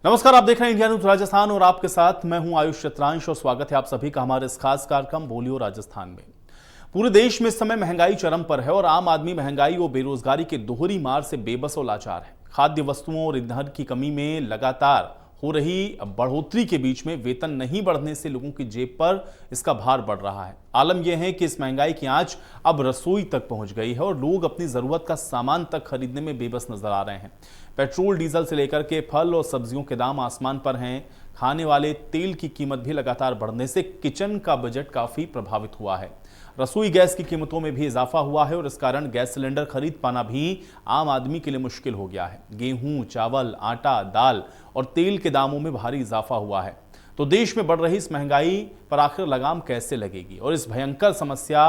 नमस्कार, आप देख रहे हैं इंडिया न्यूज राजस्थान और आपके साथ मैं हूं आयुष चित्रांश और स्वागत है आप सभी का हमारे इस खास कार्यक्रम बोलियो राजस्थान में। पूरे देश में इस समय महंगाई चरम पर है और आम आदमी महंगाई और बेरोजगारी के दोहरी मार से बेबस और लाचार है। खाद्य वस्तुओं और ईंधन की कमी में लगातार हो रही बढ़ोतरी के बीच में वेतन नहीं बढ़ने से लोगों की जेब पर इसका भार बढ़ रहा है। आलम यह है कि इस महंगाई की आंच अब रसोई तक पहुंच गई है और लोग अपनी जरूरत का सामान तक खरीदने में बेबस नजर आ रहे हैं। पेट्रोल डीजल से लेकर के फल और सब्जियों के दाम आसमान पर हैं। खाने वाले तेल की कीमत भी लगातार बढ़ने से किचन का बजट काफी प्रभावित हुआ है। रसोई गैस की कीमतों में भी इजाफा हुआ है और इस कारण गैस सिलेंडर खरीद पाना भी आम आदमी के लिए मुश्किल हो गया है। गेहूं, चावल, आटा, दाल और तेल के दामों में भारी इजाफा हुआ है। तो देश में बढ़ रही इस महंगाई पर आखिर लगाम कैसे लगेगी और इस भयंकर समस्या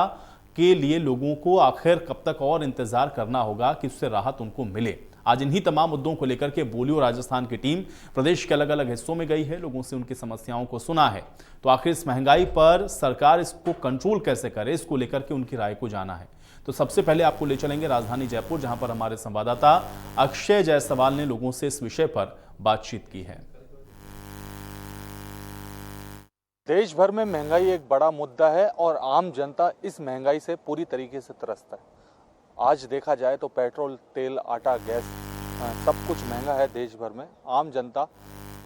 के लिए लोगों को आखिर कब तक और इंतजार करना होगा कि उससे राहत उनको मिले। आज इन्हीं तमाम मुद्दों को लेकर के बोलियो राजस्थान की टीम प्रदेश के अलग अलग हिस्सों में गई है, लोगों से उनकी समस्याओं को सुना है। तो आखिर इस महंगाई पर सरकार इसको कंट्रोल कैसे करे, इसको लेकर के उनकी राय को जाना है। तो सबसे पहले आपको ले चलेंगे राजधानी जयपुर, जहां पर हमारे संवाददाता अक्षय जायसवाल ने लोगों से इस विषय पर बातचीत की है। देश भर में महंगाई एक बड़ा मुद्दा है और आम जनता इस महंगाई से पूरी तरीके से त्रस्त है। आज देखा जाए तो पेट्रोल, तेल, आटा, गैस सब कुछ महंगा है देश भर में। आम जनता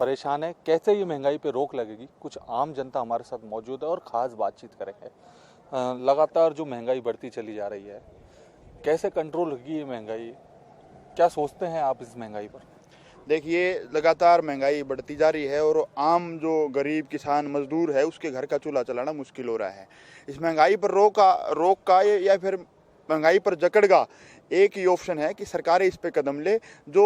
परेशान है। कैसे ये महंगाई पे रोक लगेगी, कुछ आम जनता हमारे साथ मौजूद है और ख़ास बातचीत करेंगे। लगातार जो महंगाई बढ़ती चली जा रही है, कैसे कंट्रोल होगी ये महंगाई, क्या सोचते हैं आप इस महंगाई पर? देखिए, लगातार महंगाई बढ़ती जा रही है और आम जो गरीब किसान मजदूर है उसके घर का चूल्हा चलाना मुश्किल हो रहा है। इस महंगाई पर रोक का या फिर महंगाई पर जकड़ का एक ही ऑप्शन है कि सरकारें इस पे कदम ले। जो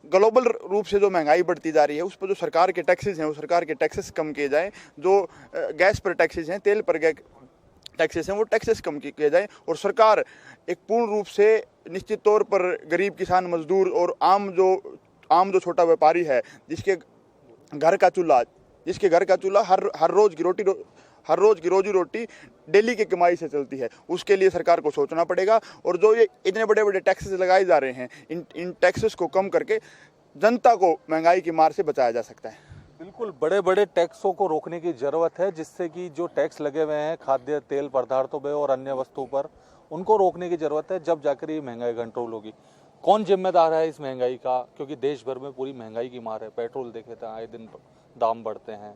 ग्लोबल रूप से जो महंगाई बढ़ती जा रही है उस पर जो सरकार के टैक्सेस हैं वो सरकार के टैक्सेस कम किए जाएं। जो गैस पर टैक्सेस हैं, तेल पर टैक्सेस हैं, वो टैक्सेस कम किए जाएं और सरकार एक पूर्ण रूप से निश्चित तौर पर गरीब किसान मजदूर और आम जो छोटा व्यापारी है जिसके घर का चूल्हा हर रोज की रोजी रोटी डेली की कमाई से चलती है, उसके लिए सरकार को सोचना पड़ेगा। और जो ये इतने बड़े बड़े टैक्सेस लगाए जा रहे हैं, इन टैक्सेस को कम करके जनता को महंगाई की मार से बचाया जा सकता है। बिल्कुल, बड़े बड़े टैक्सों को रोकने की ज़रूरत है, जिससे कि जो टैक्स लगे हुए हैं खाद्य तेल पदार्थों पर और अन्य वस्तुओं पर, उनको रोकने की ज़रूरत है। जब जाकर ये महंगाई कंट्रोल होगी। कौन जिम्मेदार है इस महंगाई का? क्योंकि देश भर में पूरी महंगाई की मार है। पेट्रोल देखे तो आए दिन दाम बढ़ते हैं।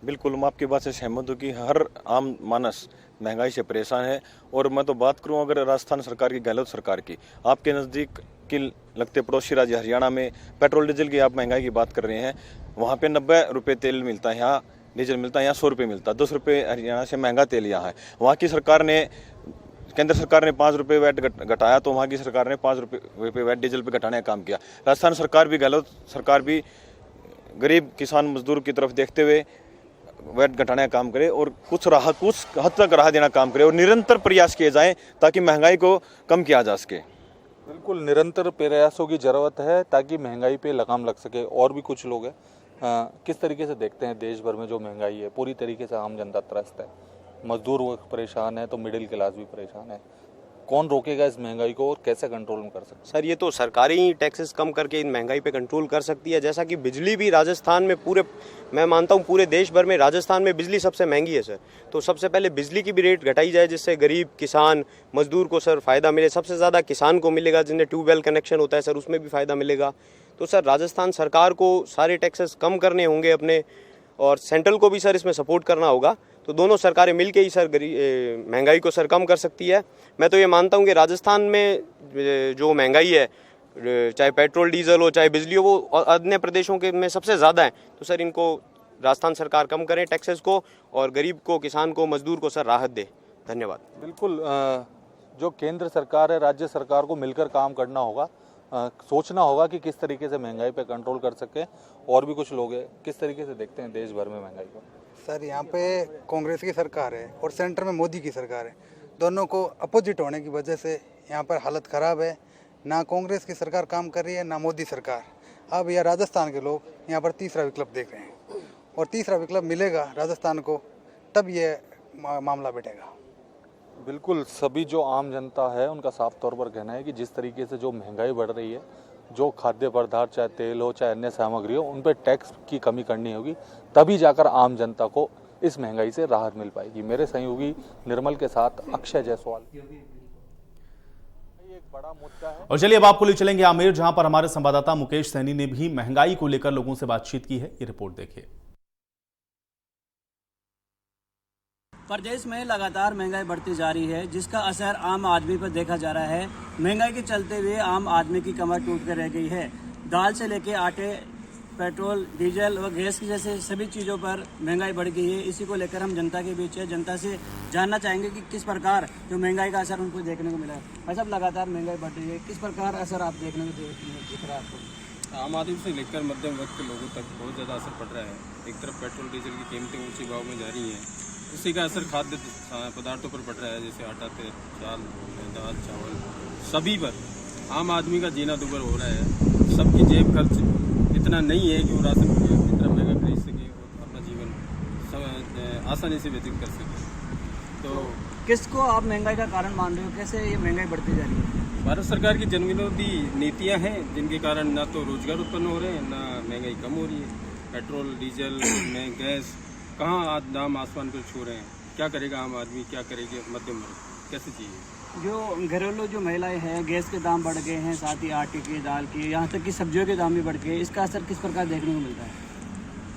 बिल्कुल, मैं आपकी बात से सहमत हूँ कि हर आम मानस महंगाई से परेशान है। और मैं तो बात करूँ अगर राजस्थान सरकार की, गहलोत सरकार की, आपके नज़दीक की लगते पड़ोसी राज्य हरियाणा में पेट्रोल डीजल की आप महंगाई की बात कर रहे हैं। वहाँ पे 90 रुपये तेल मिलता है, यहाँ डीजल मिलता है, यहाँ 100 रुपये मिलता है। 10 रुपये हरियाणा से महंगा तेल यहाँ है। वहाँ की सरकार ने, केंद्र सरकार ने 5 रुपये वैट घटाया तो वहाँ की सरकार ने 5 रुपये वैट डीजल पे घटाने का काम किया। राजस्थान सरकार भी, गहलोत सरकार भी गरीब किसान मजदूर की तरफ देखते हुए वैट घटाने का काम करे और कुछ हद तक राहत देना काम करे और निरंतर प्रयास किए जाएं ताकि महंगाई को कम किया जा सके। बिल्कुल, निरंतर प्रयासों की ज़रूरत है ताकि महंगाई पे लगाम लग सके। और भी कुछ लोग हैं, किस तरीके से देखते हैं देश भर में जो महंगाई है, पूरी तरीके से आम जनता त्रस्त है, मजदूर वर्ग परेशान है तो मिडिल क्लास भी परेशान है। कौन रोकेगा इस महंगाई को और कैसे कंट्रोल में कर सकते हैं? सर, ये तो सरकार ही टैक्सेस कम करके इन महंगाई पे कंट्रोल कर सकती है। जैसा कि बिजली भी राजस्थान में मैं मानता हूँ पूरे देश भर में राजस्थान में बिजली सबसे महंगी है सर। तो सबसे पहले बिजली की भी रेट घटाई जाए जिससे गरीब किसान मजदूर को सर फ़ायदा मिले। सबसे ज़्यादा किसान को मिलेगा, जिन्हें ट्यूबवेल कनेक्शन होता है सर, उसमें भी फ़ायदा मिलेगा। तो सर राजस्थान सरकार को सारे टैक्सेस कम करने होंगे अपने, और सेंट्रल को भी सर इसमें सपोर्ट करना होगा। तो दोनों सरकारें मिलके ही सर महंगाई को सर कम कर सकती है। मैं तो ये मानता हूँ कि राजस्थान में जो महंगाई है, चाहे पेट्रोल डीजल हो चाहे बिजली हो, वो अन्य प्रदेशों के में सबसे ज़्यादा है। तो सर इनको राजस्थान सरकार कम करें टैक्सेस को और गरीब को, किसान को, मजदूर को सर राहत दे। धन्यवाद। बिल्कुल, जो केंद्र सरकार है, राज्य सरकार को मिलकर काम करना होगा, सोचना होगा कि किस तरीके से महंगाई पे कंट्रोल कर सके। और भी कुछ लोग हैं, किस तरीके से देखते हैं देश भर में महंगाई को? सर, यहाँ पे कांग्रेस की सरकार है और सेंटर में मोदी की सरकार है। दोनों को अपोजिट होने की वजह से यहाँ पर हालत ख़राब है। ना कांग्रेस की सरकार काम कर रही है, ना मोदी सरकार। अब यह राजस्थान के लोग यहाँ पर तीसरा विकल्प देख रहे हैं और तीसरा विकल्प मिलेगा राजस्थान को, तब ये मामला बैठेगा। बिल्कुल, सभी जो आम जनता है उनका साफ तौर पर कहना है कि जिस तरीके से जो महंगाई बढ़ रही है, जो खाद्य पदार्थ चाहे तेल हो चाहे अन्य सामग्री हो, उन पर टैक्स की कमी करनी होगी, तभी जाकर आम जनता को इस महंगाई से राहत मिल पाएगी। मेरे सहयोगी निर्मल के साथ अक्षय जायसवाल। एक बड़ा मुद्दा है। और चलिए अब आपको ले चलेंगे आमेर, जहां पर हमारे संवाददाता मुकेश सैनी ने भी महंगाई को लेकर लोगों से बातचीत की है। ये रिपोर्ट देखिए। प्रदेश में लगातार महंगाई बढ़ती जा रही है, जिसका असर आम आदमी पर देखा जा रहा है। महंगाई के चलते हुए आम आदमी की कमर टूट कर रह गई है। दाल से लेकर आटे, पेट्रोल, डीजल व गैस की जैसे सभी चीज़ों पर महंगाई बढ़ गई है। इसी को लेकर हम जनता के बीच है, जनता से जानना चाहेंगे कि किस प्रकार जो महंगाई का असर उनको देखने को मिला है। भाई साहब, लगातार महंगाई बढ़ रही है, किस प्रकार असर आप देखने को दिख रहा है आपको? आम आदमी से लेकर मध्यम वर्ग के लोगों तक बहुत ज़्यादा असर पड़ रहा है। एक तरफ पेट्रोल डीजल की कीमतें ऊंचे भाव में जा रही हैं, उसी का असर खाद्य पदार्थों पर पड़ रहा है, जैसे आटा, तेल, दाल, चावल, सभी पर। आम आदमी का जीना दुभर हो रहा है। सबकी जेब खर्च इतना नहीं है कि वो राशन इतना महंगा खरीद सके और अपना जीवन आसानी से व्यतीत कर सके। तो किसको आप महंगाई का कारण मान रहे हो? कैसे ये महंगाई बढ़ती जा रही है? भारत सरकार की जनविरोधी नीतियां हैं, जिनके कारण ना तो रोजगार उत्पन्न हो रहे हैं, ना महंगाई कम हो रही है। पेट्रोल डीजल में गैस कहाँ आज दाम आसमान पर छू रहे हैं। क्या करेगा आम आदमी, क्या करेगी मध्यम वर्ग, कैसे चाहिए? जो घरेलू जो महिलाएं हैं, गैस के दाम बढ़ गए हैं, साथ ही आटे के, दाल के, यहाँ तक कि सब्जियों के दाम भी बढ़ गए। इसका असर किस प्रकार देखने को मिलता है?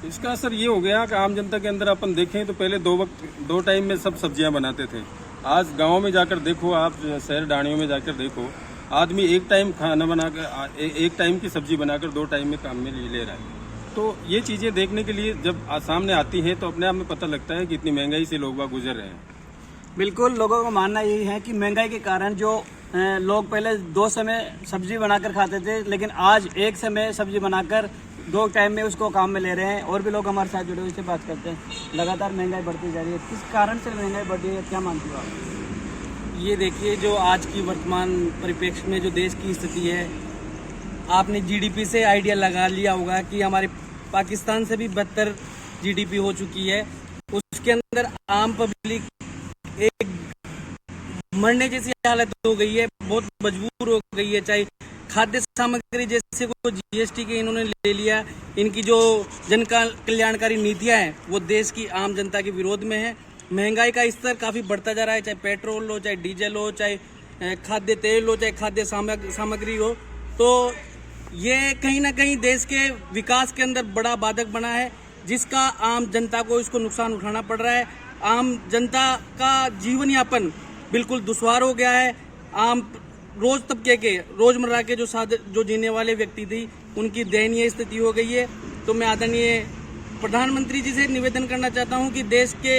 इसका असर ये हो गया कि आम जनता के अंदर अपन देखें तो पहले दो टाइम में सब सब्जियां बनाते थे। आज गाँव में जाकर देखो, आप शहर डाणियों में जाकर देखो, आदमी एक टाइम खाना बनाकर, एक टाइम की सब्जी बनाकर 2 टाइम में काम में ले रहा है। तो ये चीज़ें देखने के लिए जब सामने आती हैं तो अपने आप में पता लगता है कि इतनी महंगाई से लोग गुजर रहे हैं। बिल्कुल, लोगों का मानना यही है कि महंगाई के कारण जो लोग पहले 2 समय सब्जी बनाकर खाते थे, लेकिन आज एक समय सब्जी बनाकर 2 टाइम में उसको काम में ले रहे हैं। और भी लोग हमारे साथ जुड़े हुए से बात करते हैं। लगातार महंगाई बढ़ती जा रही है, किस कारण से महंगाई बढ़ रही है, क्या मानती हो आप? ये देखिए, जो आज की वर्तमान परिप्रेक्ष्य में जो देश की स्थिति है, आपने जीडीपी से आइडिया लगा लिया होगा कि हमारे पाकिस्तान से भी बदतर जीडीपी हो चुकी है। उसके अंदर आम पब्लिक एक मरने जैसी हालत हो गई है, बहुत मजबूर हो गई है। चाहे खाद्य सामग्री जैसे को जीएसटी के इन्होंने ले लिया, इनकी जो जन कल्याणकारी नीतियां हैं वो देश की आम जनता के विरोध में है। महंगाई का स्तर काफ़ी बढ़ता जा रहा है, चाहे पेट्रोल हो, चाहे डीजल हो, चाहे खाद्य तेल हो, चाहे खाद्य सामग्री हो। तो ये कहीं ना कहीं देश के विकास के अंदर बड़ा बाधक बना है, जिसका आम जनता को इसको नुकसान उठाना पड़ रहा है। आम जनता का जीवन यापन बिल्कुल दुश्वार हो गया है। आम रोज तबके के, रोजमर्रा के जो जीने वाले व्यक्ति थी, उनकी दयनीय स्थिति हो गई है। तो मैं आदरणीय प्रधानमंत्री जी से निवेदन करना चाहता हूं कि देश के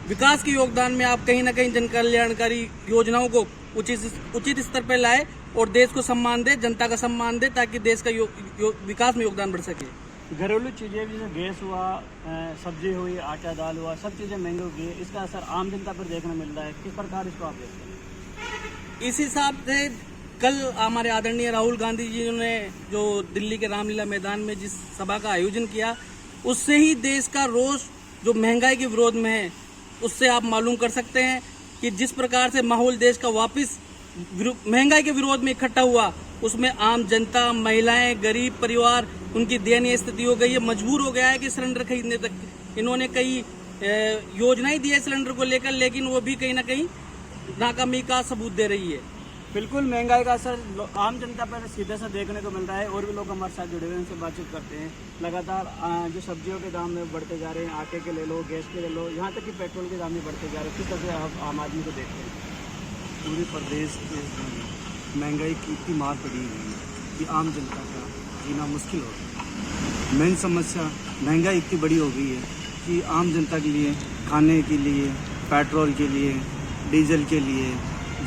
विकास के योगदान में आप कहीं ना कहीं जन कल्याणकारी योजनाओं को उचित स्तर पर लाए और देश को सम्मान दे, जनता का सम्मान दे, ताकि देश का विकास में योगदान बढ़ सके। घरेलू चीज़ें जैसे गैस हुआ, सब्जी हुई, आटा दाल हुआ, सब चीज़ें महंगी हो गई है। इसका असर आम जनता पर देखने मिल रहा है, किस प्रकार इसको आप देखते हैं? इस हिसाब से कल हमारे आदरणीय राहुल गांधी जी ने जो दिल्ली के रामलीला मैदान में जिस सभा का आयोजन किया, उससे ही देश का रोष जो महंगाई के विरोध में है, उससे आप मालूम कर सकते हैं कि जिस प्रकार से माहौल देश का वापस महंगाई के विरोध में इकट्ठा हुआ, उसमें आम जनता, महिलाएं, गरीब परिवार, उनकी दयनीय स्थिति हो गई है। मजबूर हो गया है कि सिलेंडर खरीदने तक इन्होंने कई योजनाएं दी है सिलेंडर को लेकर, लेकिन वो भी कहीं ना कहीं नाकामी का सबूत दे रही है। बिल्कुल, महंगाई का असर आम जनता पर सीधा सा देखने को मिल रहा है। और भी लोग हमारे साथ जुड़े हुए हैं, उनसे बातचीत करते हैं। लगातार जो सब्जियों के दाम में बढ़ते जा रहे हैं, आटे के ले लो, गैस के ले लो, यहाँ तक कि पेट्रोल के दाम भी बढ़ते जा रहे हैं। किस तरह से आप आम आदमी को देखते हैं? पूरे प्रदेश में महंगाई की इतनी मार पड़ी हुई है कि आम जनता का जीना मुश्किल हो गया है। मेन समस्या महंगाई इतनी बड़ी हो गई है कि आम जनता के लिए खाने के लिए, पेट्रोल के लिए, डीजल के लिए,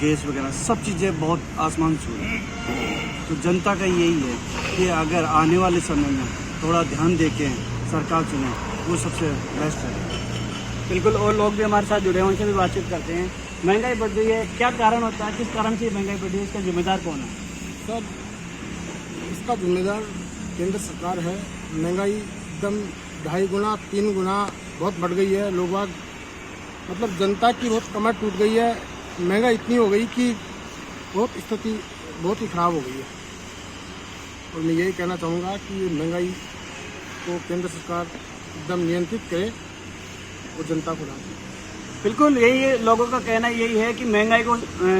गैस वगैरह सब चीज़ें बहुत आसमान छू रही हैं। तो जनता का यही है कि अगर आने वाले समय में थोड़ा ध्यान दे के सरकार चुने, वो सबसे बेस्ट है। बिल्कुल, और लोग भी हमारे साथ जुड़े हैं, उनसे भी बातचीत करते हैं। महंगाई बढ़ रही है, क्या कारण होता है, किस कारण से महंगाई बढ़ रही है, इसका जिम्मेदार कौन है? सर, इसका जिम्मेदार केंद्र सरकार है। महंगाई एकदम 2.5 गुना 3 गुना बहुत बढ़ गई है। लोग मतलब जनता की बहुत कमर टूट गई है। महंगाई इतनी हो गई कि बहुत स्थिति बहुत ही ख़राब हो गई है। और मैं यही कहना चाहूँगा कि महंगाई को केंद्र सरकार एकदम नियंत्रित करे और जनता को राहत दे। बिल्कुल यही लोगों का कहना यही है कि महंगाई को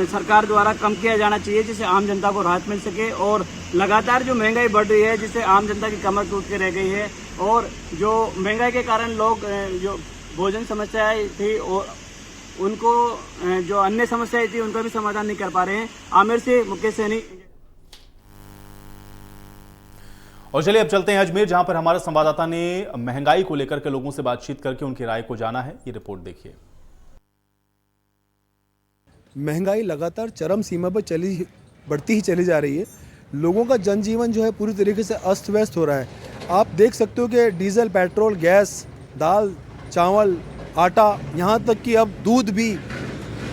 सरकार द्वारा कम किया जाना चाहिए, जिससे आम जनता को राहत मिल सके। और लगातार जो महंगाई बढ़ रही है, जिससे आम जनता की कमर टूट के रह गई है, और जो महंगाई के कारण लोग जो भोजन समस्याएं थी और उनको जो अन्य समस्याएं थी उनका भी समाधान नहीं कर पा रहे हैं। आमिर से मुकेश सैनी। और चलिए अब चलते हैं अजमेर, जहां पर हमारे संवाददाता ने महंगाई को लेकर के लोगों से बातचीत करके उनकी राय को जाना है। ये रिपोर्ट देखिए। महंगाई लगातार चरम सीमा पर बढ़ती ही चली जा रही है। लोगों का जनजीवन जो है पूरी तरीके से अस्त व्यस्त हो रहा है। आप देख सकते हो कि डीजल, पेट्रोल, गैस, दाल, चावल, आटा, यहाँ तक कि अब दूध भी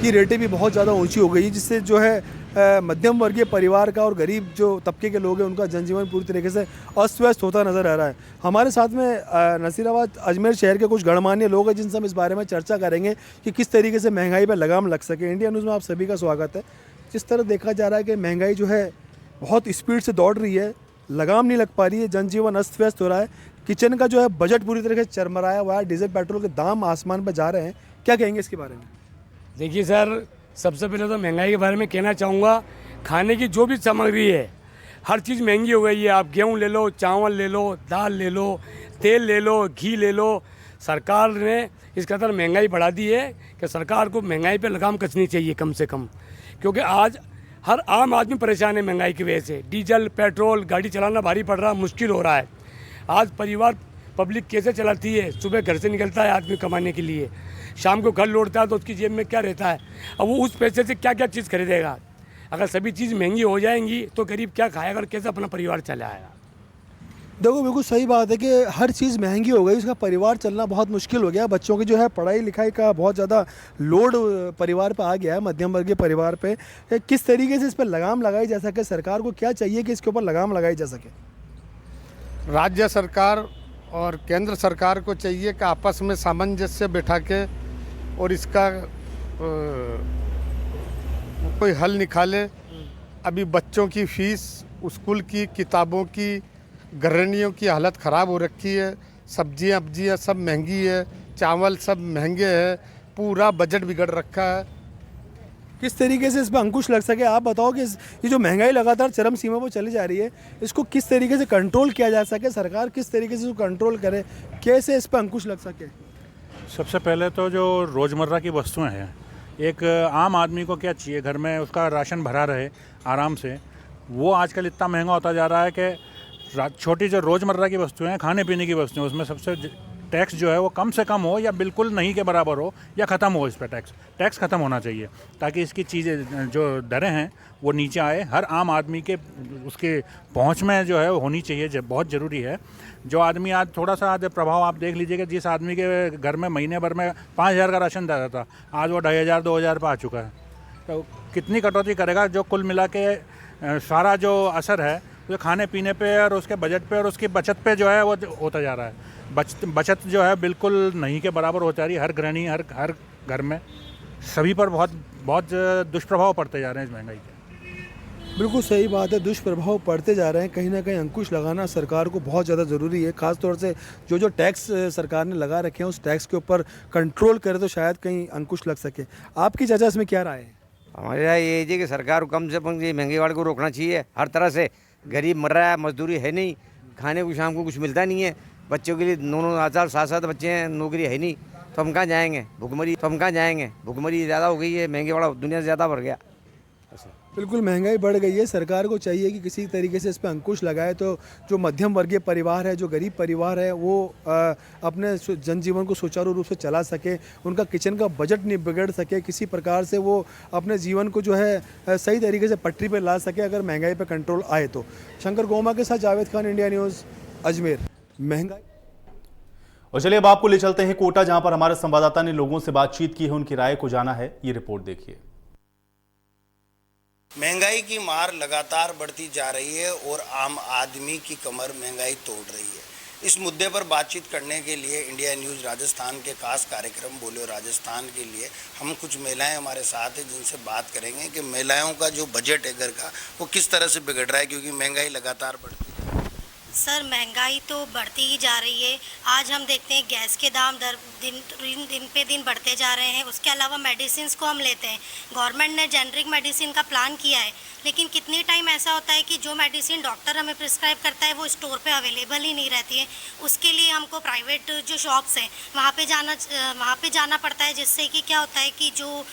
की रेटें भी बहुत ज़्यादा ऊंची हो गई, जिससे जो है मध्यम वर्गीय परिवार का और गरीब जो तबके के लोग हैं उनका जनजीवन पूरी तरीके से अस्त व्यस्त होता नज़र आ रहा है। हमारे साथ में नसीराबाद अजमेर शहर के कुछ गणमान्य लोग हैं जिनसे हम इस बारे में चर्चा करेंगे कि किस तरीके से महंगाई पर लगाम लग सके। इंडिया न्यूज़ में आप सभी का स्वागत है। जिस तरह देखा जा रहा है कि महंगाई जो है बहुत स्पीड से दौड़ रही है, लगाम नहीं लग पा रही है, जनजीवन अस्त व्यस्त हो रहा है। किचन का जो है बजट पूरी तरह से चरमराया हुआ है, डीजल पेट्रोल के दाम आसमान पर जा रहे हैं। क्या कहेंगे इसके बारे में? देखिए सर, सबसे पहले तो महंगाई के बारे में कहना चाहूँगा, खाने की जो भी सामग्री है हर चीज़ महंगी हो गई है। आप गेहूँ ले लो, चावल ले लो, दाल ले लो, तेल ले लो, घी ले लो। सरकार ने इस कदर महंगाई बढ़ा दी है कि सरकार को महंगाई पे लगाम कसनी चाहिए कम से कम, क्योंकि आज हर आम आदमी परेशान है महंगाई की वजह से। डीजल, पेट्रोल, गाड़ी चलाना भारी पड़ रहा है, मुश्किल हो रहा है। आज परिवार पब्लिक कैसे चलाती है? सुबह घर से निकलता है आदमी कमाने के लिए, शाम को घर लौटता है तो उसकी जेब में क्या रहता है? अब वो उस पैसे से क्या क्या चीज़ खरीदेगा? अगर सभी चीज़ महंगी हो जाएंगी तो गरीब क्या खाएगा और कैसे अपना परिवार चलाएगा? देखो, बिल्कुल सही बात है कि हर चीज़ महंगी हो गई, उसका परिवार चलना बहुत मुश्किल हो गया। बच्चों की जो है पढ़ाई लिखाई का बहुत ज़्यादा लोड परिवार पर आ गया है, मध्यम वर्गीय परिवार पे। किस तरीके से इस पर लगाम लगाई जा सके? सरकार को क्या चाहिए कि इसके ऊपर लगाम लगाई जा सके? राज्य सरकार और केंद्र सरकार को चाहिए कि आपस में सामंजस्य बैठा के और इसका कोई हल निकाले। अभी बच्चों की फीस, स्कूल की किताबों की, गृहिणियों की हालत ख़राब हो रखी है। सब्जियां सब महंगी है, चावल सब महंगे हैं, पूरा बजट बिगड़ रखा है। किस तरीके से इस पर अंकुश लग सके? आप बताओ कि ये जो महंगाई लगातार चरम सीमा पर चली जा रही है, इसको किस तरीके से कंट्रोल किया जा सके? सरकार किस तरीके से इसको कंट्रोल करे, कैसे इस पर अंकुश लग सके? सबसे पहले तो जो रोज़मर्रा की वस्तुएं हैं, एक आम आदमी को क्या चाहिए, घर में उसका राशन भरा रहे आराम से, वो आजकल इतना महंगा होता जा रहा है कि छोटी जो रोज़मर्रा की वस्तुएं हैं, खाने पीने की वस्तुएं, उसमें सबसे टैक्स जो है वो कम से कम हो या बिल्कुल नहीं के बराबर हो या ख़त्म हो। इस पर टैक्स ख़त्म होना चाहिए ताकि इसकी चीज़ें जो दरें हैं वो नीचे आए। हर आम आदमी के उसके पहुंच में जो है होनी चाहिए, जब बहुत ज़रूरी है। जो आदमी आज थोड़ा सा आज प्रभाव आप देख लीजिए कि जिस आदमी के घर में महीने भर में 5,000 का राशन जाता था, आज वो 2,500 2,000 पर आ चुका है। तो कितनी कटौती करेगा? जो कुल मिला के सारा जो असर है वो खाने पीने पे और उसके बजट पे और उसकी बचत पे जो है वो होता जा रहा है। बचत जो है बिल्कुल नहीं के बराबर हो जा रही है। हर गृहिणी, हर घर में सभी पर बहुत दुष्प्रभाव पड़ते जा रहे हैं इस महंगाई के। बिल्कुल सही बात है, दुष्प्रभाव पड़ते जा रहे हैं। कहीं ना कहीं अंकुश लगाना सरकार को बहुत ज़्यादा ज़रूरी है। खासतौर से जो टैक्स सरकार ने लगा रखे हैं उस टैक्स के ऊपर कंट्रोल करे तो शायद कहीं अंकुश लग सके। आपकी चाचा इसमें क्या राय है? हमारी राय ये है कि सरकार को कम से कम ये महंगाई को रोकना चाहिए हर तरह से। गरीब मर रहा है, मजदूरी है नहीं, खाने को शाम को कुछ मिलता नहीं है। बच्चों के लिए 9-9 7 बच्चे हैं, नौकरी है नहीं, तो हम कहाँ जाएंगे? भुखमरी ज़्यादा हो गई है, महंगे वाला दुनिया से ज़्यादा बढ़ गया। बिल्कुल महंगाई बढ़ गई है। सरकार को चाहिए कि किसी तरीके से इस पर अंकुश लगाए तो जो मध्यम वर्गीय परिवार है, जो गरीब परिवार है, वो अपने जनजीवन को सुचारू रूप से चला सके, उनका किचन का बजट नहीं बिगड़ सके, किसी प्रकार से वो अपने जीवन को जो है सही तरीके से पटरी पर ला सके अगर महंगाई पर कंट्रोल आए तो। शंकर गोमा के साथ जावेद खान, इंडिया न्यूज़, अजमेर। महंगाई। और चलिए अब आपको ले चलते हैं कोटा, जहां पर हमारे संवाददाता ने लोगों से बातचीत की है, उनकी राय को जाना है। ये रिपोर्ट देखिए। महंगाई की मार लगातार बढ़ती जा रही है और आम आदमी की कमर महंगाई तोड़ रही है। इस मुद्दे पर बातचीत करने के लिए इंडिया न्यूज़ राजस्थान के खास कार्यक्रम बोलो राजस्थान के लिए हम कुछ महिलाएं हमारे साथ हैं जिनसे बात करेंगे कि महिलाओं का जो बजट है घर का वो किस तरह से बिगड़ रहा है, क्योंकि महंगाई लगातार बढ़ती है। सर महंगाई तो बढ़ती ही जा रही है। आज हम देखते हैं गैस के दाम दिन पे दिन बढ़ते जा रहे हैं। उसके अलावा मेडिसिन को हम लेते हैं, गवर्नमेंट ने जेनरिक मेडिसिन का प्लान किया है, लेकिन कितनी टाइम ऐसा होता है कि जो मेडिसिन डॉक्टर हमें प्रिस्क्राइब करता है वो स्टोर पे अवेलेबल ही नहीं रहती है। उसके लिए हमको प्राइवेट जो शॉप्स हैं वहाँ पे जाना पड़ता है, जिससे कि क्या होता है कि जो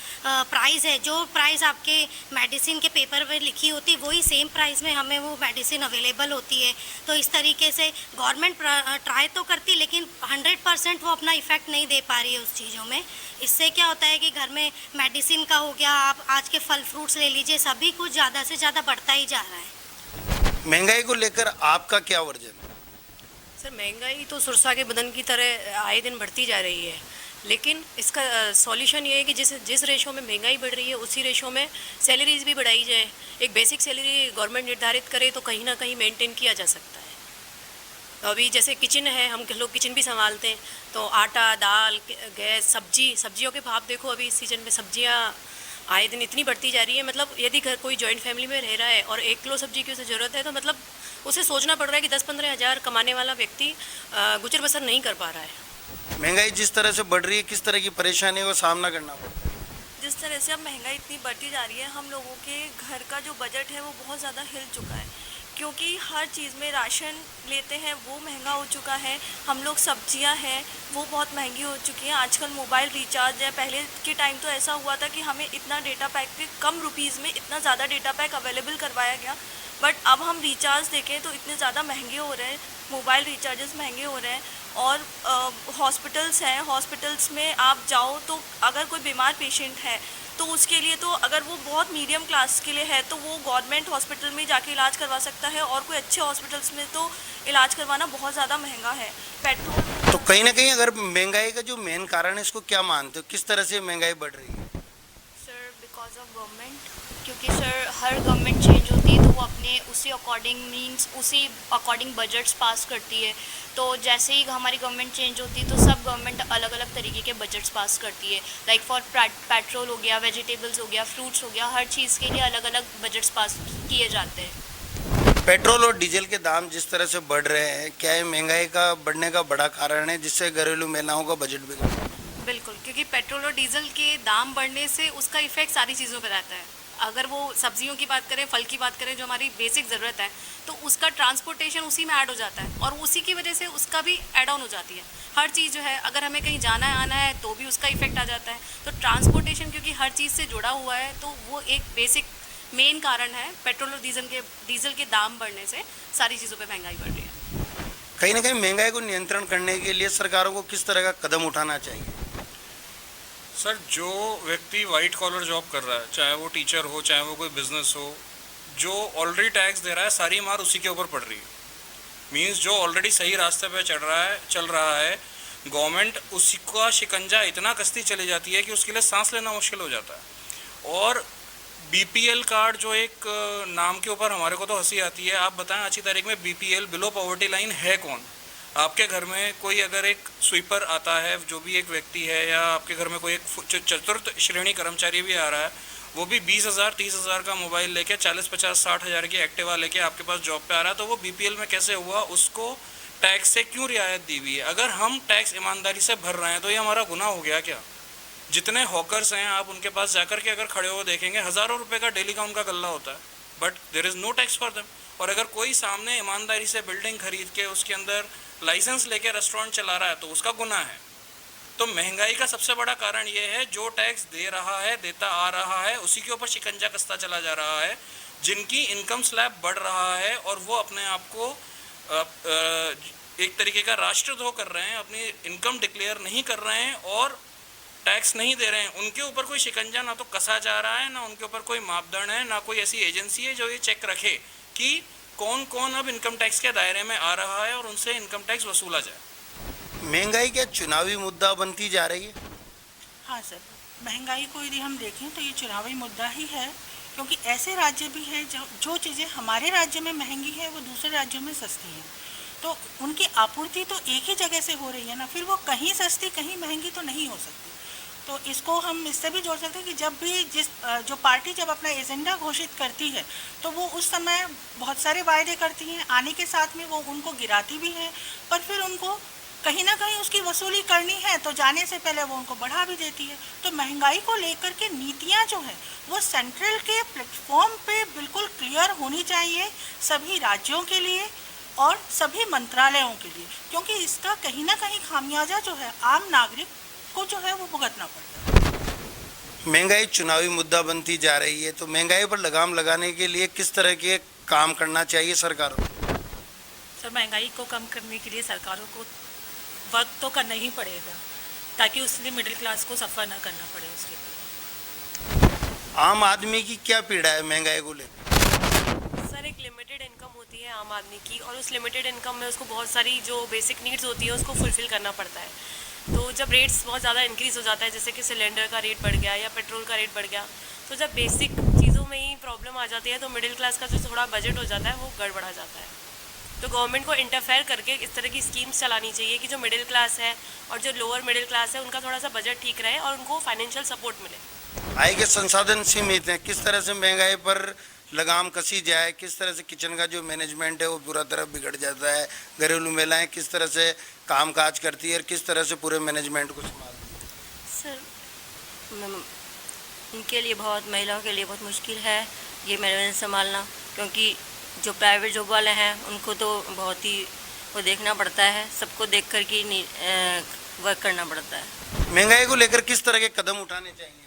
प्राइस आपके मेडिसिन के पेपर पे लिखी होती है वही सेम प्राइस में हमें वो मेडिसिन अवेलेबल होती है। तो इस तरीके से गवर्नमेंट ट्राई तो करती, लेकिन 100% वो अपना इफेक्ट नहीं दे पा रही है उस चीज़ों में। इससे क्या होता है कि घर में मेडिसिन का हो गया, आप आज के फल फ्रूट्स ले लीजिए, सभी कुछ ज़्यादा से ज़्यादा बढ़ता ही जा रहा है। महंगाई को लेकर आपका क्या वर्जन है? सर महंगाई तो सुरसा के बदन की तरह आए दिन बढ़ती जा रही है, लेकिन इसका सॉल्यूशन ये है कि जिस रेशो में महंगाई बढ़ रही है उसी रेशो में सैलरीज भी बढ़ाई जाए। एक बेसिक सैलरी गवर्नमेंट निर्धारित करे तो कहीं ना कहीं मेंटेन किया जा सकता है। अभी जैसे किचन है, हम लोग किचन भी संभालते हैं, तो आटा, दाल, गैस, सब्जियों के भाव देखो, अभी इस सीज़न में सब्जियां आए दिन इतनी बढ़ती जा रही है। मतलब यदि घर कोई जॉइंट फैमिली में रह रहा है और 1 किलो सब्जी की उसे ज़रूरत है तो मतलब उसे सोचना पड़ रहा है कि 10-15 हज़ार कमाने वाला व्यक्ति गुजर बसर नहीं कर पा रहा है। महंगाई जिस तरह से बढ़ रही है, किस तरह की परेशानी का सामना करना पड़ता है? जिस तरह से अब महंगाई इतनी बढ़ती जा रही है, हम लोगों के घर का जो बजट है वो बहुत ज़्यादा हिल चुका है, क्योंकि हर चीज़ में राशन लेते हैं वो महंगा हो चुका है। हम लोग सब्जियां हैं वो बहुत महंगी हो चुकी हैं। आजकल मोबाइल रिचार्ज है, पहले के टाइम तो ऐसा हुआ था कि हमें इतना डेटा पैक पे कम रुपीज़ में इतना ज़्यादा डेटा पैक अवेलेबल करवाया गया, बट अब हम रिचार्ज देखें तो इतने ज़्यादा महंगे हो रहे हैं, मोबाइल रिचार्जेस महंगे हो रहे हैं। और हॉस्पिटल्स हैं, हॉस्पिटल्स में आप जाओ तो अगर कोई बीमार पेशेंट है तो उसके लिए तो अगर वो बहुत मीडियम क्लास के लिए है तो वो गवर्नमेंट हॉस्पिटल में जाके इलाज करवा सकता है, और कोई अच्छे हॉस्पिटल्स में तो इलाज करवाना बहुत ज़्यादा महंगा है। पेट्रोल तो कहीं ना कहीं अगर महंगाई का जो मेन कारण है इसको क्या मानते हो, किस तरह से महंगाई बढ़ रही है? सर बिकॉज ऑफ गवर्नमेंट, क्योंकि सर हर गवर्नमेंट चेंज होती है तो वो अपने उसी अकॉर्डिंग बजट्स पास करती है। तो जैसे ही हमारी गवर्नमेंट चेंज होती है तो सब गवर्नमेंट अलग अलग तरीके के बजट्स पास करती है। लाइक फॉर पेट्रोल हो गया, वेजिटेबल्स हो गया, फ्रूट्स हो गया, हर चीज़ के लिए अलग अलग बजट्स पास किए जाते हैं। पेट्रोल और डीजल के दाम जिस तरह से बढ़ रहे हैं, क्या ये महंगाई का बढ़ने का बड़ा कारण है जिससे घरेलू महिलाओं का बजट बिगड़ रहा है? बिल्कुल, क्योंकि पेट्रोल और डीजल के दाम बढ़ने से उसका इफेक्ट सारी चीज़ों पर रहता है। अगर वो सब्जियों की बात करें, फल की बात करें, जो हमारी बेसिक ज़रूरत है, तो उसका ट्रांसपोर्टेशन उसी में ऐड हो जाता है और उसी की वजह से उसका भी ऐड ऑन हो जाती है। हर चीज़ जो है, अगर हमें कहीं जाना है आना है तो भी उसका इफेक्ट आ जाता है। तो ट्रांसपोर्टेशन क्योंकि हर चीज़ से जुड़ा हुआ है तो वो एक बेसिक मेन कारण है। पेट्रोल और डीजल के दाम बढ़ने से सारी चीज़ों पर महंगाई बढ़ रही है। कहीं ना कहीं महंगाई को नियंत्रण करने के लिए सरकारों को किस तरह का कदम उठाना चाहिए? सर जो व्यक्ति वाइट कॉलर जॉब कर रहा है, चाहे वो टीचर हो, चाहे वो कोई बिजनेस हो, जो ऑलरेडी टैक्स दे रहा है, सारी मार उसी के ऊपर पड़ रही है। मींस जो ऑलरेडी सही रास्ते पे चल रहा है, गवर्नमेंट उसी का शिकंजा इतना कसती चली जाती है कि उसके लिए सांस लेना मुश्किल हो जाता है। और बीपीएल कार्ड जो एक नाम के ऊपर हमारे को तो हंसी आती है। आप बताएं आज की तारीख में बीपीएल, बिलो पॉवर्टी लाइन, है कौन? आपके घर में कोई अगर एक स्वीपर आता है, जो भी एक व्यक्ति है, या आपके घर में कोई एक चतुर्थ श्रेणी कर्मचारी भी आ रहा है, वो भी 20,000 30,000 का मोबाइल लेके 40 50 60 हज़ार की एक्टिवा लेके आपके पास जॉब पे आ रहा है, तो वो बीपीएल में कैसे हुआ? उसको टैक्स से क्यों रियायत दी हुई है? अगर हम टैक्स ईमानदारी से भर रहे हैं तो ये हमारा गुनाह हो गया क्या? जितने हॉकर्स हैं, आप उनके पास जाकर के अगर खड़े हो देखेंगे, हज़ारों रुपये का डेली का उनका गल्ला होता है, but there is no tax for them. और अगर कोई सामने ईमानदारी से बिल्डिंग खरीद के उसके अंदर लाइसेंस लेके रेस्टोरेंट चला रहा है तो उसका गुनाह है। तो महंगाई का सबसे बड़ा कारण ये है, जो टैक्स दे रहा है, देता आ रहा है, उसी के ऊपर शिकंजा कसता चला जा रहा है। जिनकी इनकम स्लैब बढ़ रहा है और वो अपने आप को एक तरीके का राष्ट्रद्रोह कर रहे हैं, अपनी इनकम डिक्लेयर नहीं कर रहे हैं और टैक्स नहीं दे रहे हैं, उनके ऊपर कोई शिकंजा ना तो कसा जा रहा है, ना उनके ऊपर कोई मापदंड है, ना कोई ऐसी एजेंसी है जो ये चेक रखे कि कौन कौन अब इनकम टैक्स के दायरे में आ रहा है और उनसे इनकम टैक्स वसूला जाए। महंगाई क्या चुनावी मुद्दा बनती जा रही है? हाँ सर, महंगाई को यदि हम देखें तो ये चुनावी मुद्दा ही है, क्योंकि ऐसे राज्य भी हैं जो चीज़ें हमारे राज्य में महंगी है वो दूसरे राज्यों में सस्ती हैं। तो उनकी आपूर्ति तो एक ही जगह से हो रही है ना, फिर वो कहीं सस्ती कहीं महंगी तो नहीं हो सकती। तो इसको हम इससे भी जोड़ सकते हैं कि जब भी जो पार्टी जब अपना एजेंडा घोषित करती है तो वो उस समय बहुत सारे वायदे करती हैं, आने के साथ में वो उनको गिराती भी हैं, पर फिर उनको कहीं ना कहीं उसकी वसूली करनी है तो जाने से पहले वो उनको बढ़ा भी देती है। तो महंगाई को लेकर के नीतियां जो है वो सेंट्रल के प्लेटफॉर्म पे बिल्कुल क्लियर होनी चाहिए सभी राज्यों के लिए और सभी मंत्रालयों के लिए, क्योंकि इसका कहीं ना कहीं खामियाजा जो है आम नागरिक को जो है वो भुगतना पड़ता है। महंगाई चुनावी मुद्दा बनती जा रही है, तो महंगाई पर लगाम लगाने के लिए किस तरह के काम करना चाहिए सरकारों को? सर, महंगाई को कम करने के लिए सरकारों को वर्क तो करना ही पड़ेगा ताकि उसके लिए मिडिल क्लास को सफ़र ना करना पड़े। उसके लिए आम आदमी की क्या पीड़ा है महंगाई को लेकर? सर, एक लिमिटेड इनकम होती है आम आदमी की और उस लिमिटेड इनकम में उसको बहुत सारी जो बेसिक नीड्स होती है उसको फुलफ़िल करना पड़ता है। तो जब रेट्स बहुत ज़्यादा इंक्रीज़ हो जाता है, जैसे कि सिलेंडर का रेट बढ़ गया या पेट्रोल का रेट बढ़ गया, तो जब बेसिक चीज़ों में ही प्रॉब्लम आ जाती है तो मिडिल क्लास का जो थोड़ा बजट हो जाता है वो गड़बड़ा जाता है। तो गवर्नमेंट को इंटरफेयर करके इस तरह की स्कीम्स चलानी चाहिए कि जो मिडिल क्लास है और जो लोअर मिडिल क्लास है उनका थोड़ा सा बजट ठीक रहे और उनको फाइनेंशियल सपोर्ट मिले। आय के संसाधन सीमित हैं, किस तरह से महंगाई पर लगाम कसी जाए, किस तरह से किचन का जो मैनेजमेंट है वो पूरा तरह बिगड़ जाता है, घरेलू महिलाएं किस तरह से कामकाज करती है और किस तरह से पूरे मैनेजमेंट को संभालती है? सर, इनके लिए बहुत, महिलाओं के लिए बहुत मुश्किल है ये मैनेजमेंट संभालना, क्योंकि जो प्राइवेट जॉब वाले हैं उनको तो बहुत ही वो देखना पड़ता है, सबको देख कर के वर्क करना पड़ता है। महंगाई को लेकर किस तरह के कदम उठाने चाहिए?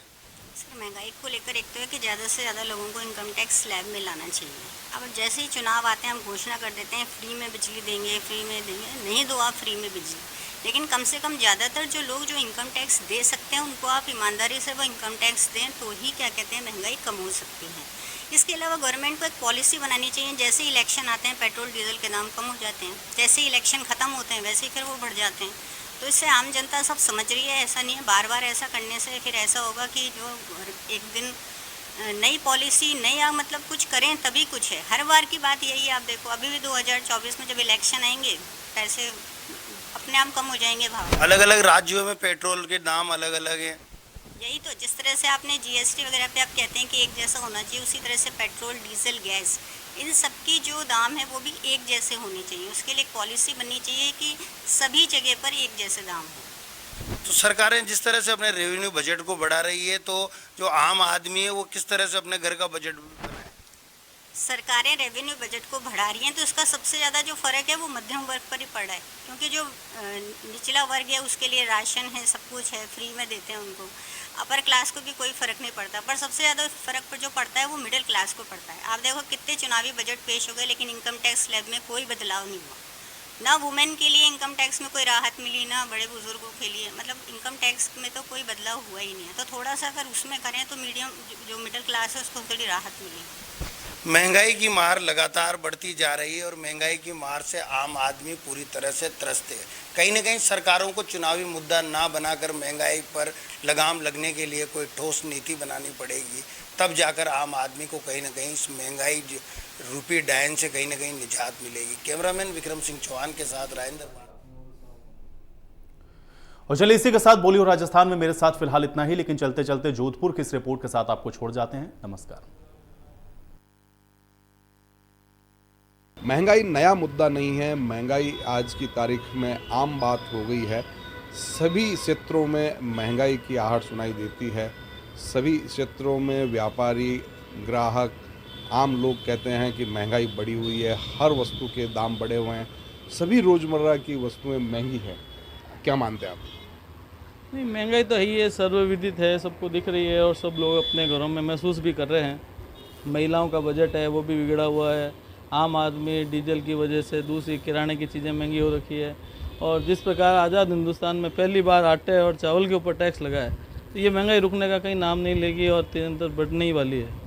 सर, महंगाई को लेकर एक तो है कि ज़्यादा से ज़्यादा लोगों को इनकम टैक्स स्लैब में लाना चाहिए। अब जैसे ही चुनाव आते हैं हम घोषणा कर देते हैं फ्री में बिजली देंगे, फ्री में देंगे, नहीं दो आप फ्री में बिजली, लेकिन कम से कम ज़्यादातर जो लोग जो इनकम टैक्स दे सकते हैं उनको आप ईमानदारी से वो इनकम टैक्स दें, तो ही क्या कहते हैं महंगाई कम हो सकती है। इसके अलावा गवर्नमेंट को एक पॉलिसी बनानी चाहिए, जैसे ही इलेक्शन आते हैं पेट्रोल डीजल के दाम कम हो जाते हैं, जैसे ही इलेक्शन ख़त्म होते हैं वैसे ही फिर वो बढ़ जाते हैं। तो इससे आम जनता सब समझ रही है, ऐसा नहीं है, बार बार ऐसा करने से फिर ऐसा होगा कि जो एक दिन नई पॉलिसी नई मतलब कुछ करें तभी कुछ है। हर बार की बात यही है, आप देखो अभी भी 2024 में जब इलेक्शन आएंगे पैसे अपने आप कम हो जाएंगे भाव। अलग अलग राज्यों में पेट्रोल के दाम अलग अलग हैं। यही तो, जिस तरह से आपने जीएसटी वगैरह पे आप कहते हैं कि एक जैसा होना चाहिए, उसी तरह से पेट्रोल डीजल गैस इन सब की जो दाम है वो भी एक जैसे होने चाहिए। उसके लिए एक पॉलिसी बननी चाहिए कि सभी जगह पर एक जैसे दाम हो। तो सरकारें जिस तरह से अपने रेवेन्यू बजट को बढ़ा रही है, तो जो आम आदमी है वो किस तरह से अपने घर का बजट बनाए? सरकारें रेवेन्यू बजट को बढ़ा रही हैं तो इसका सबसे ज़्यादा जो फ़र्क है वो मध्यम वर्ग पर ही पड़ रहा है, क्योंकि जो निचला वर्ग है उसके लिए राशन है, सब कुछ है, फ्री में देते हैं उनको। अपर क्लास को भी कोई फ़र्क नहीं पड़ता, पर सबसे ज़्यादा फ़र्क पर जो पड़ता है वो मिडिल क्लास को पड़ता है। आप देखो कितने चुनावी बजट पेश हो गए लेकिन इनकम टैक्स स्लैब में कोई बदलाव नहीं हुआ, ना वुमेन के लिए इनकम टैक्स में कोई राहत मिली, ना बड़े बुजुर्गों के लिए, मतलब इनकम टैक्स में तो कोई बदलाव हुआ ही नहीं है। तो थोड़ा सा अगर उसमें करें तो मीडियम जो मिडिल क्लास है उसको थोड़ी राहत मिलेगी। महंगाई की मार लगातार बढ़ती जा रही है और महंगाई की मार से आम आदमी पूरी तरह से त्रस्त है। कहीं ना कहीं सरकारों को चुनावी मुद्दा ना बनाकर महंगाई पर लगाम लगने के लिए कोई ठोस नीति बनानी पड़ेगी, तब जाकर आम आदमी को कहीं ना कहीं इस महंगाई रूपी डायन से कहीं ना कहीं निजात मिलेगी। कैमरामैन विक्रम सिंह चौहान के साथ राजेंद्र। और चलिए इसी के साथ बोलिए राजस्थान में मेरे साथ फिलहाल इतना ही, लेकिन चलते चलते जोधपुर की इस रिपोर्ट के साथ आपको छोड़ जाते हैं। नमस्कार। महंगाई नया मुद्दा नहीं है, महंगाई आज की तारीख में आम बात हो गई है। सभी क्षेत्रों में महंगाई की आहट सुनाई देती है। सभी क्षेत्रों में व्यापारी, ग्राहक, आम लोग कहते हैं कि महंगाई बढ़ी हुई है, हर वस्तु के दाम बढ़े हुए हैं, सभी रोज़मर्रा की वस्तुएं महंगी हैं। क्या मानते हैं आप? नहीं, महंगाई तो है ही है, सर्वविदित है, सबको दिख रही है और सब लोग अपने घरों में महसूस भी कर रहे हैं। महिलाओं का बजट है वो भी बिगड़ा हुआ है, आम आदमी डीजल की वजह से दूसरी किराने की चीज़ें महंगी हो रखी है, और जिस प्रकार आज़ाद हिंदुस्तान में पहली बार आटे और चावल के ऊपर टैक्स लगा है, तो ये महंगाई रुकने का कहीं नाम नहीं लेगी और निरंतर बढ़ने ही वाली है।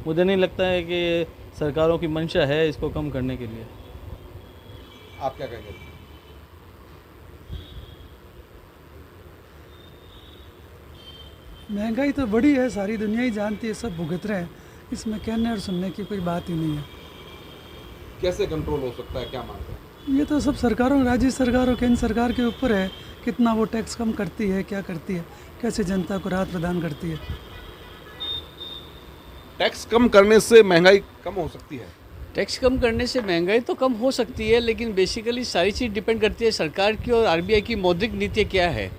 मुझे नहीं लगता है कि ये सरकारों की मंशा है इसको कम करने के लिए। आप क्या कहेंगे? महंगाई तो बड़ी है, सारी दुनिया ही जानती है, सब भुगत रहे हैं, इसमें कहने और सुनने की कोई बात ही नहीं है। कैसे कंट्रोल हो सकता है, क्या मानते हैं? ये तो सब सरकारों, राज्य सरकार और केंद्र सरकार के ऊपर है, कितना वो टैक्स कम करती है, क्या करती है, कैसे जनता को राहत प्रदान करती है। टैक्स कम करने से महंगाई कम हो सकती है। टैक्स कम करने से महंगाई तो कम हो सकती है, लेकिन बेसिकली सारी चीज़ डिपेंड करती है सरकार की और आरबीआई की मौद्रिक नीति क्या है।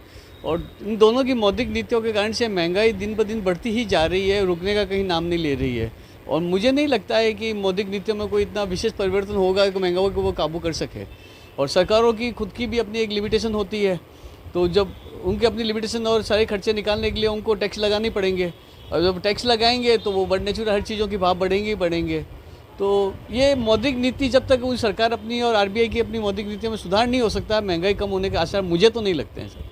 और इन दोनों की मौद्रिक नीतियों के कारण से महंगाई दिन ब दिन बढ़ती ही जा रही है, रुकने का कहीं नाम नहीं ले रही है। और मुझे नहीं लगता है कि मौद्रिक नीतियों में कोई इतना विशेष परिवर्तन होगा कि महंगाई को वो काबू कर सके। और सरकारों की खुद की भी अपनी एक लिमिटेशन होती है, तो जब उनके अपनी लिमिटेशन और सारे खर्चे निकालने के लिए उनको टैक्स लगाने पड़ेंगे, और जब टैक्स लगाएंगे तो वो नेचुरल हर चीज़ों की भाव बढ़ेंगे ही बढ़ेंगे। तो ये मौद्रिक नीति जब तक उन सरकार अपनी और आरबीआई की अपनी मौद्रिक नीतियों में सुधार नहीं हो सकता, महंगाई कम होने के आसार मुझे तो नहीं लगते हैं सर।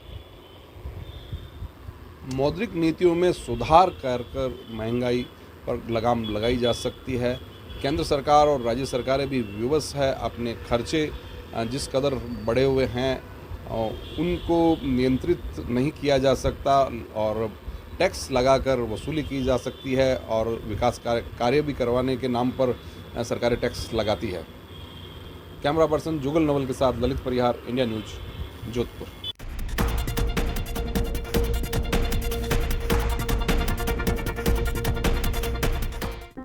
मौद्रिक नीतियों में सुधार कर महंगाई पर लगाम लगाई जा सकती है। केंद्र सरकार और राज्य सरकारें भी विवश है, अपने खर्चे जिस कदर बढ़े हुए हैं उनको नियंत्रित नहीं किया जा सकता और टैक्स लगाकर वसूली की जा सकती है और विकास कार्य भी करवाने के नाम पर सरकारें टैक्स लगाती है। कैमरा पर्सन जुगल नवल के साथ ललित परिहार, इंडिया न्यूज, जोधपुर।